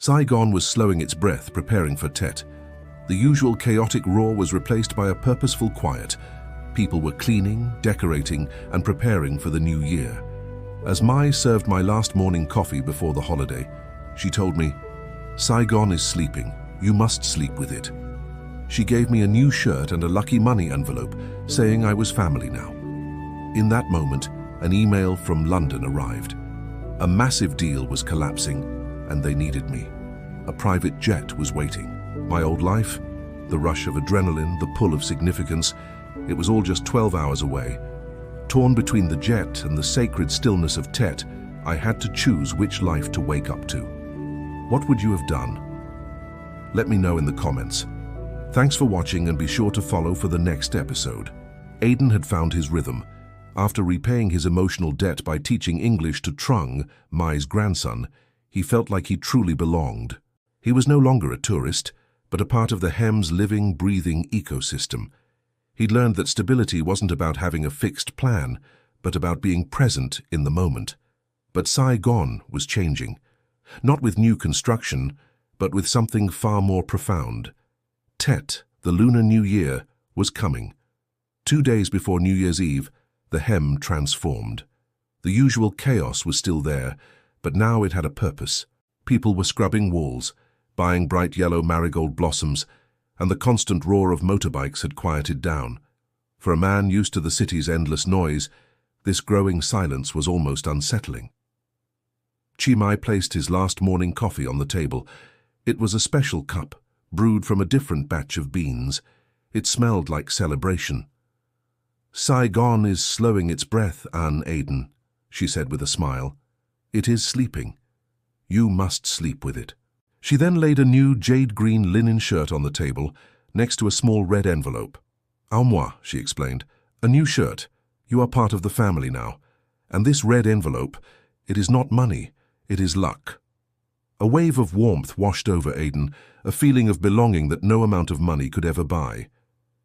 Saigon was slowing its breath, preparing for Tet. The usual chaotic roar was replaced by a purposeful quiet. People were cleaning, decorating, and preparing for the new year. As Mai served my last morning coffee before the holiday, she told me, "Saigon is sleeping. You must sleep with it." She gave me a new shirt and a lucky money envelope, saying I was family now. In that moment, an email from London arrived. A massive deal was collapsing, and they needed me. A private jet was waiting. My old life, the rush of adrenaline, the pull of significance, it was all just 12 hours away. Torn between the jet and the sacred stillness of Tet, I had to choose which life to wake up to. What would you have done? Let me know in the comments. Thanks for watching, and be sure to follow for the next episode. Aiden had found his rhythm. After repaying his emotional debt by teaching English to Trung, Mai's grandson, he felt like he truly belonged. He was no longer a tourist, but a part of the Hem's living, breathing ecosystem. He'd learned that stability wasn't about having a fixed plan, but about being present in the moment. But Saigon was changing. Not with new construction, but with something far more profound. Tet, the Lunar New Year, was coming. 2 days before New Year's Eve, the Hem transformed. The usual chaos was still there, but now it had a purpose. People were scrubbing walls, buying bright yellow marigold blossoms, and the constant roar of motorbikes had quieted down. For a man used to the city's endless noise, this growing silence was almost unsettling. Chimai placed his last morning coffee on the table. It was a special cup, brewed from a different batch of beans. It smelled like celebration. "Saigon is slowing its breath, Aiden," she said with a smile. "It is sleeping. You must sleep with it." She then laid a new jade-green linen shirt on the table, next to a small red envelope. "À moi," she explained. "A new shirt. You are part of the family now. And this red envelope, it is not money, it is luck." A wave of warmth washed over Aiden, a feeling of belonging that no amount of money could ever buy.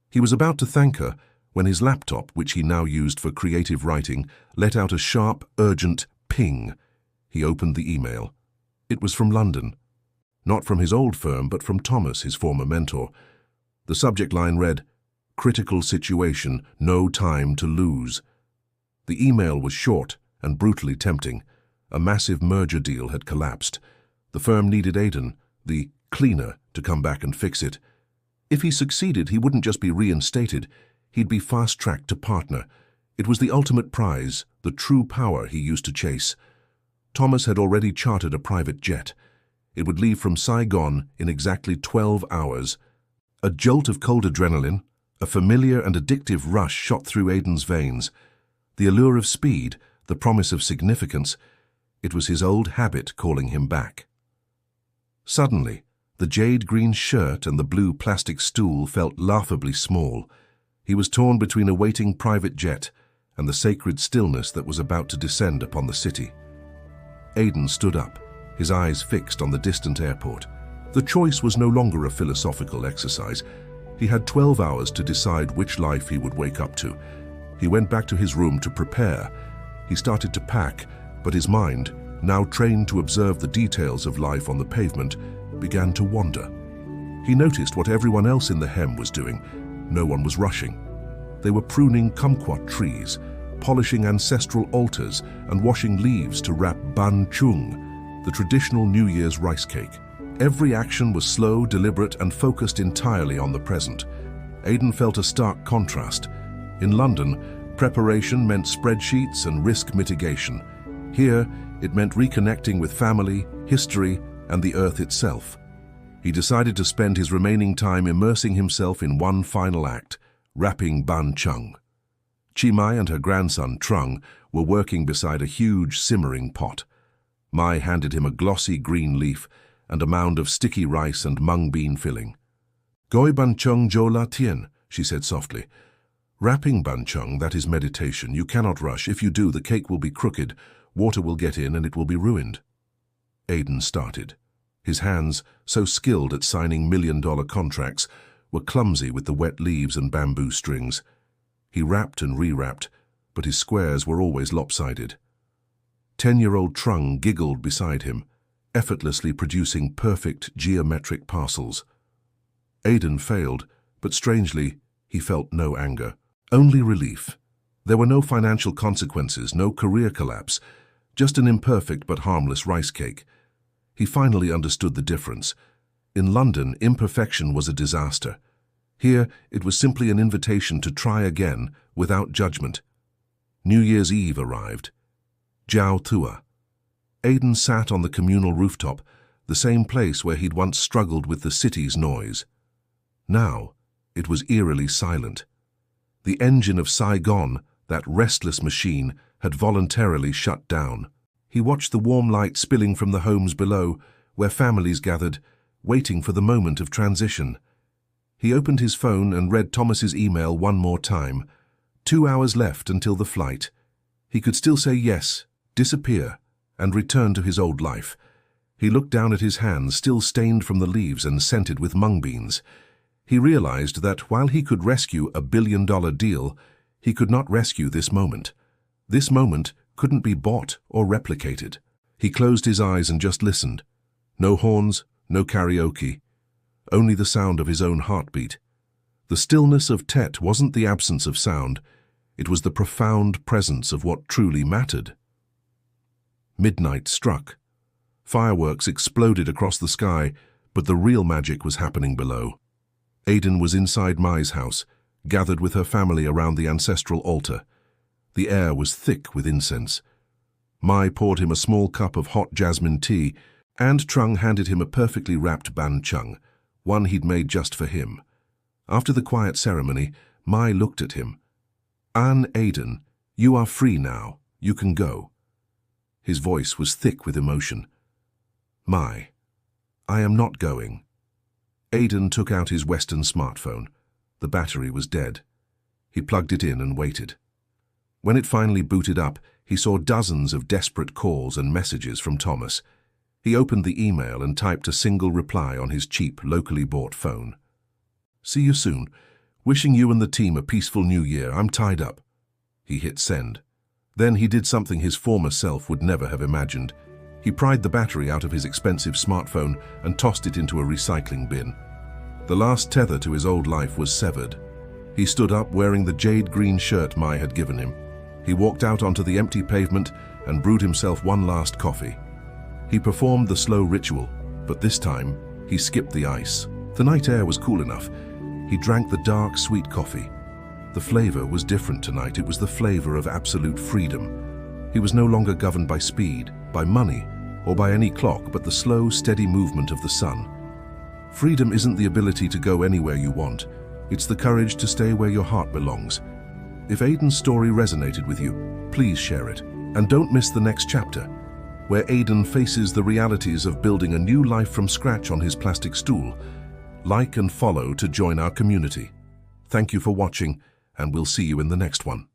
He was about to thank her when his laptop, which he now used for creative writing, let out a sharp, urgent ping. He opened the email. It was from London. Not from his old firm, but from Thomas, his former mentor. The subject line read, "Critical situation, no time to lose." The email was short and brutally tempting. A massive merger deal had collapsed. The firm needed Aiden, the cleaner, to come back and fix it. If he succeeded, he wouldn't just be reinstated, he'd be fast-tracked to partner. It was the ultimate prize, the true power he used to chase. Thomas had already chartered a private jet. It would leave from Saigon in exactly 12 hours. A jolt of cold adrenaline, a familiar and addictive rush shot through Aiden's veins. The allure of speed, the promise of significance, it was his old habit calling him back. Suddenly, the jade-green shirt and the blue plastic stool felt laughably small. He was torn between a waiting private jet and the sacred stillness that was about to descend upon the city. Aiden stood up, his eyes fixed on the distant airport. The choice was no longer a philosophical exercise. He had 12 hours to decide which life he would wake up to. He went back to his room to prepare. He started to pack, but his mind, now trained to observe the details of life on the pavement, began to wander. He noticed what everyone else in the Hem was doing. No one was rushing. They were pruning kumquat trees, polishing ancestral altars, and washing leaves to wrap ban chung, the traditional New Year's rice cake. Every action was slow, deliberate, and focused entirely on the present. Aiden felt a stark contrast. In London, preparation meant spreadsheets and risk mitigation. Here, it meant reconnecting with family, history, and the earth itself. He decided to spend his remaining time immersing himself in one final act, wrapping ban chung. Chimai and her grandson, Trung, were working beside a huge, simmering pot. Mai handed him a glossy green leaf and a mound of sticky rice and mung bean filling. "Goi ban chung jo la tien," she said softly. "Wrapping ban chung, that is meditation. You cannot rush. If you do, the cake will be crooked, water will get in, and it will be ruined." Aiden started. His hands, so skilled at signing million-dollar contracts, were clumsy with the wet leaves and bamboo strings. He wrapped and rewrapped, but his squares were always lopsided. 10-year-old Trung giggled beside him. effortlessly producing perfect geometric parcels. Aiden failed, but strangely, he felt no anger, only relief. There were no financial consequences, no career collapse, just an imperfect but harmless rice cake. He finally understood the difference. In London, imperfection was a disaster. Here, it was simply an invitation to try again, without judgment. New Year's Eve arrived. Jiao Tua. Aiden sat on the communal rooftop, the same place where he'd once struggled with the city's noise. Now, it was eerily silent. The engine of Saigon, that restless machine, had voluntarily shut down. He watched the warm light spilling from the homes below, where families gathered, waiting for the moment of transition. He opened his phone and read Thomas's email one more time. 2 hours left until the flight. He could still say yes, disappear, and return to his old life. He looked down at his hands, still stained from the leaves and scented with mung beans. He realized that while he could rescue a billion-dollar deal, he could not rescue this moment. This moment couldn't be bought or replicated. He closed his eyes and just listened. No horns, no karaoke. Only the sound of his own heartbeat. The stillness of Tết wasn't the absence of sound. It was the profound presence of what truly mattered. Midnight struck. Fireworks exploded across the sky, but the real magic was happening below. Aiden was inside Mai's house, gathered with her family around the ancestral altar. The air was thick with incense. Mai poured him a small cup of hot jasmine tea, and Trung handed him a perfectly wrapped ban chung, one he'd made just for him. After the quiet ceremony, Mai looked at him. "An Aiden, you are free now. You can go." His voice was thick with emotion. "Mai, I am not going." Aiden took out his Western smartphone. The battery was dead. He plugged it in and waited. When it finally booted up, he saw dozens of desperate calls and messages from Thomas. He opened the email and typed a single reply on his cheap, locally bought phone. "See you soon. Wishing you and the team a peaceful new year. I'm tied up." He hit send. Then he did something his former self would never have imagined. He pried the battery out of his expensive smartphone and tossed it into a recycling bin. The last tether to his old life was severed. He stood up wearing the jade green shirt Mai had given him. He walked out onto the empty pavement and brewed himself one last coffee. He performed the slow ritual, but this time he skipped the ice. The night air was cool enough. He drank the dark, sweet coffee. The flavor was different tonight. It was the flavor of absolute freedom. He was no longer governed by speed, by money, or by any clock, but the slow, steady movement of the sun. Freedom isn't the ability to go anywhere you want. It's the courage to stay where your heart belongs. If Aiden's story resonated with you, please share it. And don't miss the next chapter, where Aiden faces the realities of building a new life from scratch on his plastic stool. Like and follow to join our community. Thank you for watching, and we'll see you in the next one.